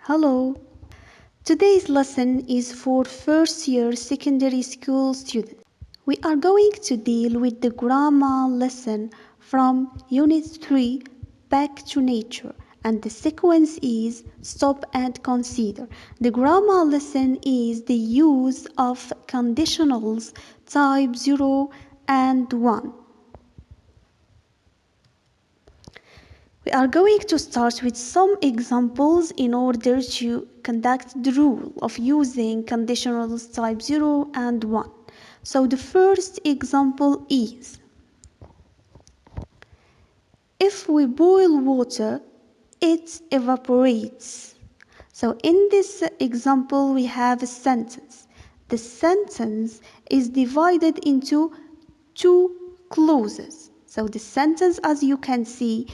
Hello. Today's lesson is for first year secondary school students. We are going to deal with the grammar lesson from Unit 3, Back to Nature, and the sequence is Stop and Consider. The grammar lesson is the use of conditionals type 0 and 1. We are going to start with some examples in order to conduct the rule of using conditionals type 0 and 1. So the first example is, if we boil water, it evaporates. So in this example, we have a sentence. The sentence is divided into two clauses. So the sentence, as you can see,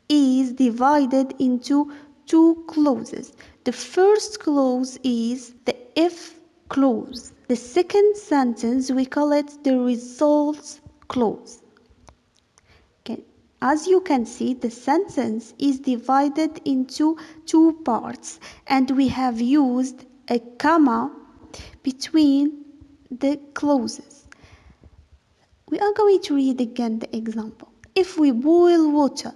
is divided into two clauses. The first clause is the if clause. The second sentence, we call it the results clause. Okay. As you can see, the sentence is divided into two parts, and we have used a comma between the clauses. We are going to read again the example. If we boil water,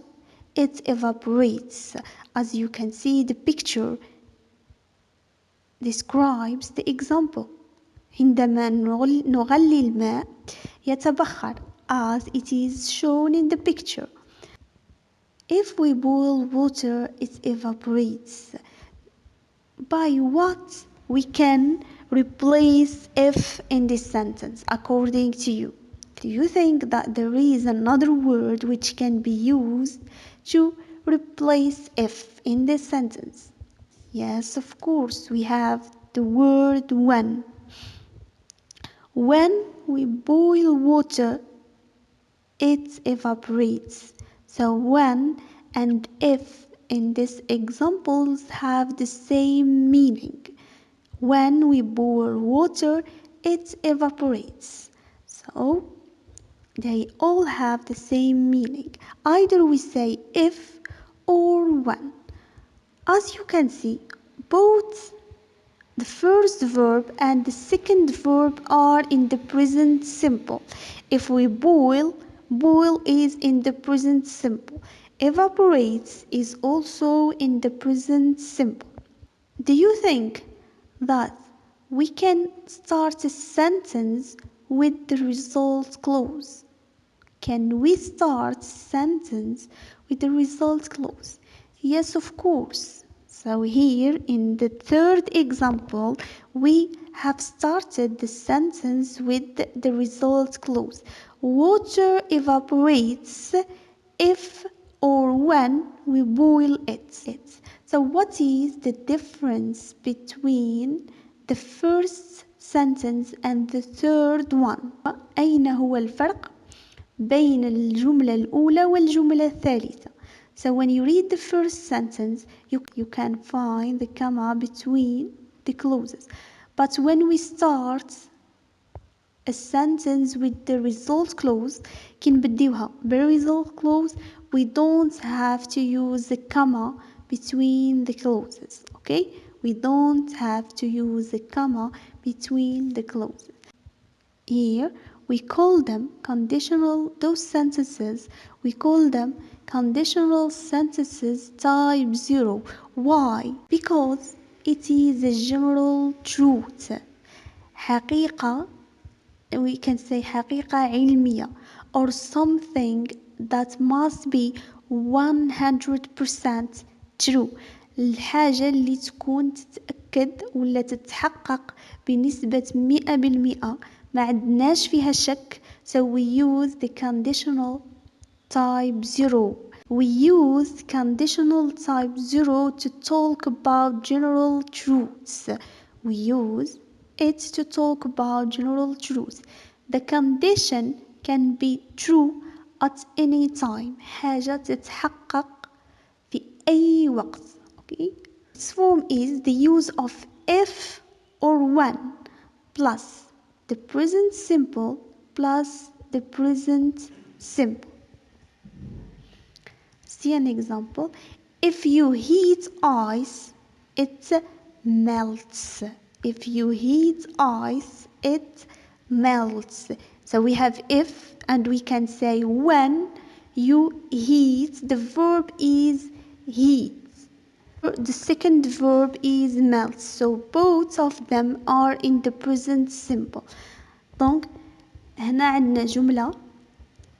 it evaporates. As you can see, the picture describes the example. عندما نغلي الماء يتبخر, as it is shown in the picture. If we boil water, it evaporates. By what we can replace if in this sentence, according to you? Do you think that there is another word which can be used to replace if in this sentence? Yes, of course, we have the word when. When we boil water, it evaporates. So when and if in these examples have the same meaning. When we boil water, it evaporates. So they all have the same meaning. Either we say if or when. As you can see, both the first verb and the second verb are in the present simple. If we boil, boil is in the present simple. Evaporates is also in the present simple. Do you think that we can start a sentence with the result clause? Can we start a sentence with the result clause? Yes, of course. So here in the third example, we have started the sentence with the result clause. Water evaporates if or when we boil it. So what is the difference between the first sentence and the third one? أين هو الفرق بين الجملة الأولى والجملة الثالثة? So when you read the first sentence, you can find the comma between the clauses. But when we start a sentence with the result clause, كي نبديوها بالresult clause, we don't have to use the comma between the clauses. Okay? We don't have to use the comma between the clauses. Here, we call them conditional, those sentences, we call them conditional sentences type 0. Why? Because it is a general truth. حقيقة, we can say حقيقة علمية, or something that must be 100% true. الحاجة اللي تكون تتأكد ولا تتحقق بنسبة 100%. ما عندناش فيها شك. So we use the conditional type 0. We use conditional type 0 to talk about general truths. We use it to talk about general truths. The condition can be true at any time. حاجة تتحقق في أي وقت. Okay? This form is the use of if or when plus the present simple plus the present simple. See an example. If you heat ice, it melts. If you heat ice, it melts. So we have if, and we can say when you heat. The verb is heat. The second verb is melt. So both of them are in the present simple. Donc هنا عندنا جملة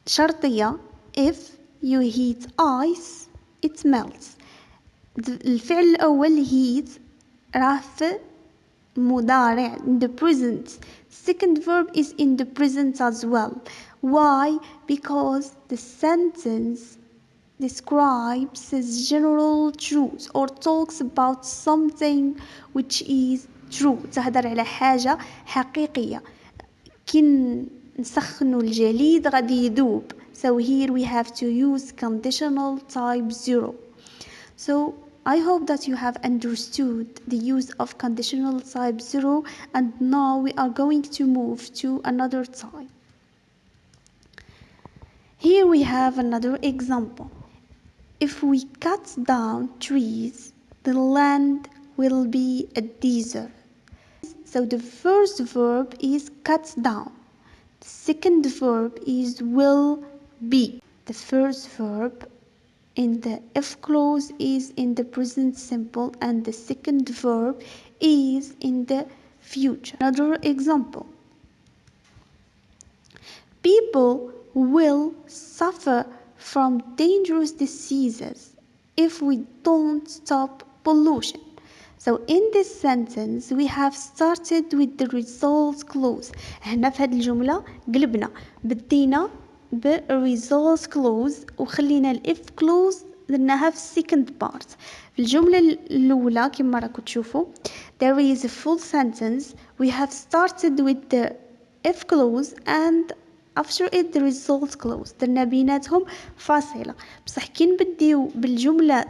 شرطية. If you heat ice, it melts. الفعل الأول heat راه في مضارع in the present. Second verb is in the present as well. Why? Because the sentence describes as general truth or talks about something which is true. تهدر على حاجة حقيقية. كي نسخنوا الجليد غادي يذوب. So here we have to use conditional type 0. So I hope that you have understood the use of conditional type 0, and now we are going to move to another type. Here we have another example. If we cut down trees, the land will be a desert. So the first verb is cut down. The second verb is will be. The first verb in the if clause is in the present simple, and the second verb is in the future. Another example. People will suffer from dangerous diseases if we don't stop pollution. So in this sentence we have started with the result clause. هنا في هذه الجملة قلبنا بدينا بالresult clause وخلينا الإف clause درناها في second part. في الجملة الأولى كما راكم تشوفوا there is a full sentence. We have started with the if clause and after it the result clause. درنا بيناتهم فاصلة. بصح كي نبديو بالجملة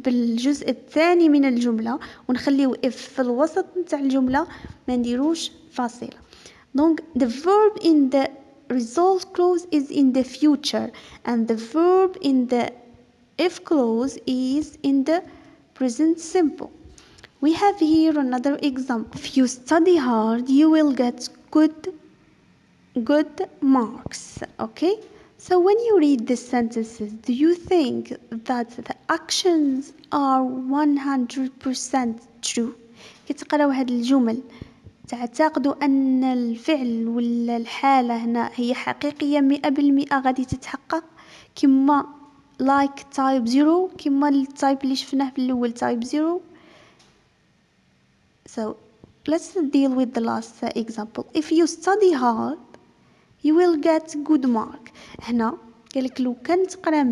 بالجزء الثاني من الجملة ونخليو if في الوسط نتاع الجملة ما نديروش فاصلة. Donc the verb in the result clause is in the future, and the verb in the if clause is in the present simple. We have here another example. If you study hard, you will get good marks. Okay? So when you read these sentences, do you think that the actions are 100% true? كتقراو هاد الجمل تعتقدوا أن الفعل ولا الحالة هنا هي حقيقية 100% غادي تتحقق كما like type 0 كما التايب اللي شفناه في الأول type 0. So let's deal with the last example. If you study hard, you will get good mark. هنا قالك لو كنت تقرا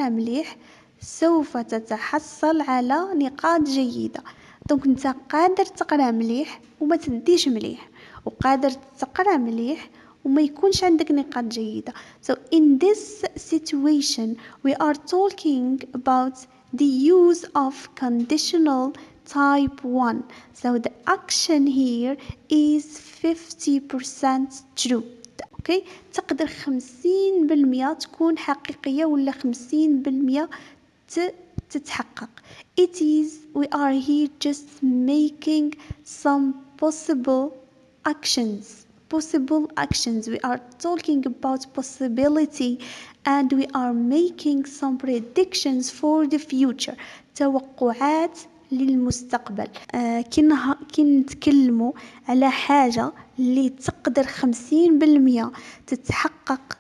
مليح سوف تتحصل على نقاط جيدة. دونك انت قادر تقرا مليح وما تديش مليح، وقادر تقرا مليح وما يكونش عندك نقاط جيدة. So in this situation we are talking about the use of conditional type 1. So the action here is 50% true. Okay? تقدر 50% تكون حقيقية ولا 50% تتحقق. It is, we are here just making some possible actions. We are talking about possibility, and we are making some predictions for the future. توقعات للمستقبل. كي نتكلموا على حاجة اللي تقدر 50% تتحقق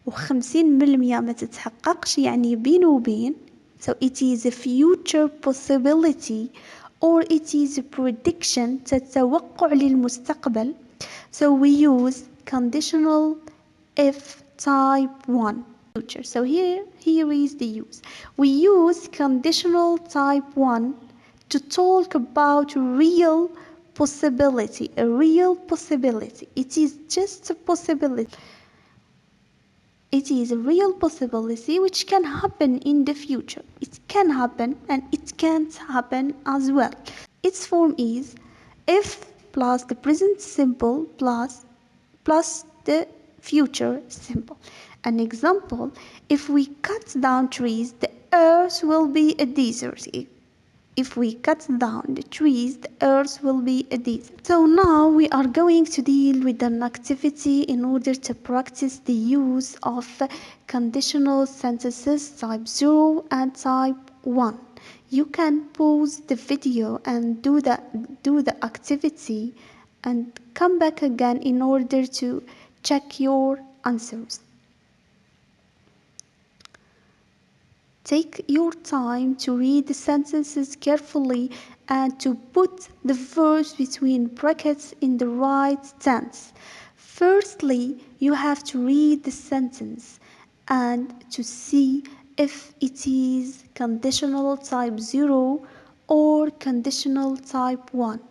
و50% ما تتحققش، يعني بين وبين. So it is a future possibility or it is a prediction، تتوقع للمستقبل. So we use conditional if type 1. So here is the use. We use conditional type 1 to talk about real possibility. A real possibility. It is just a possibility. It is a real possibility which can happen in the future. It can happen and it can't happen as well. Its form is if plus the present simple plus the future simple. An example, if we cut down trees, the earth will be a desert. If we cut down the trees, the earth will be a desert. So now we are going to deal with an activity in order to practice the use of conditional sentences type 0 and type 1. You can pause the video and do the activity and come back again in order to check your answers. Take your time to read the sentences carefully and to put the verbs between brackets in the right tense. Firstly, you have to read the sentence and to see if it is conditional type 0 or conditional type 1.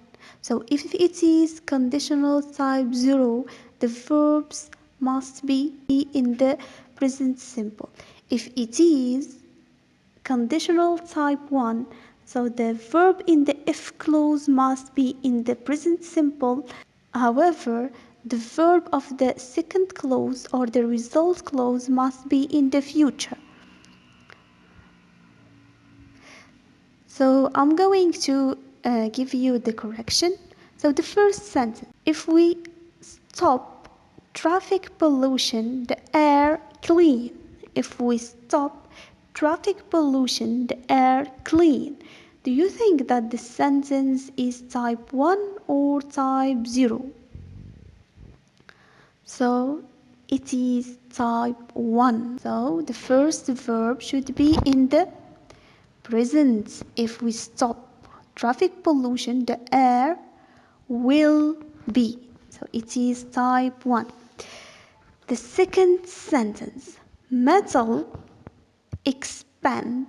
So if it is conditional type 0, the verbs must be in the present simple. If it is conditional type 1, so the verb in the if clause must be in the present simple. However, the verb of the second clause or the result clause must be in the future. So I'm going to give you the correction. So the first sentence, if we stop traffic pollution, the air clean. If we stop traffic pollution, the air clean. Do you think that the sentence is type 1 or type 0? So it is type 1. So the first verb should be in the present. If we stop traffic pollution, the air will be. So it is type 1. The second sentence, metal expand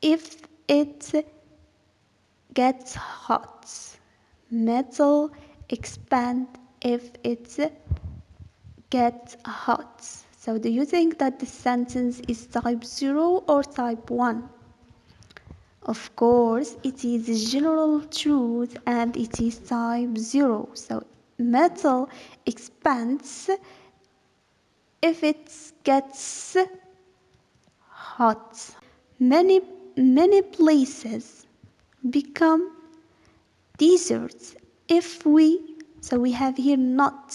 if it gets hot. Metal expand if it gets hot. So do you think that the sentence is type 0 or type 1? Of course, it is a general truth and it is type 0. So metal expands if it gets hot. Many places become deserts if we, so we have here not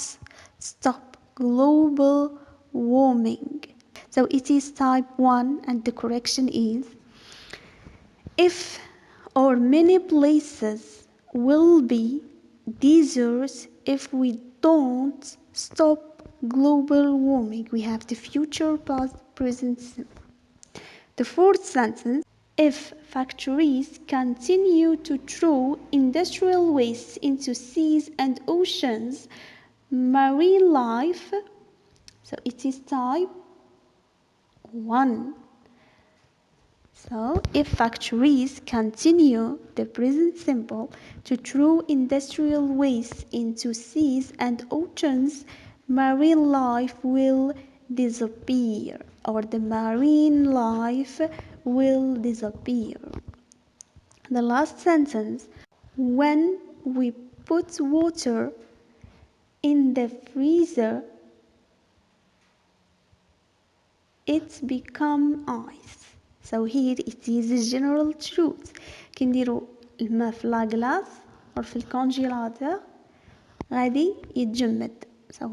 stop global warming. So it is type 1 and the correction is if or many places will be deserts if we don't stop global warming. We have the future, past, present simple. The fourth sentence, if factories continue to throw industrial waste into seas and oceans, marine life, so it is type 1. So if factories continue, the present simple, to throw industrial waste into seas and oceans, marine life will disappear, or the marine life will disappear. The last sentence, when we put water in the freezer, it become ice. So here it is a general truth. كنديروا الماء في لاغلاس أو في الكونجيلاتور غادي يتجمد. So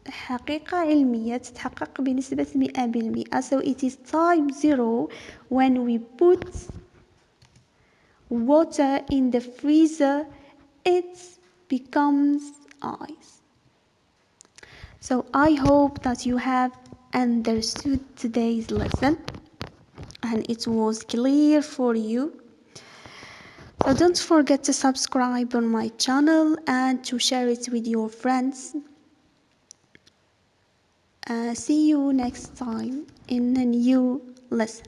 حقيقة علمية تتحقق بنسبة 100%. So it is type 0 when we put water in the freezer, it becomes ice. So I hope that you have understood today's lesson and it was clear for you. So don't forget to subscribe on my channel and to share it with your friends. See you next time in a new lesson.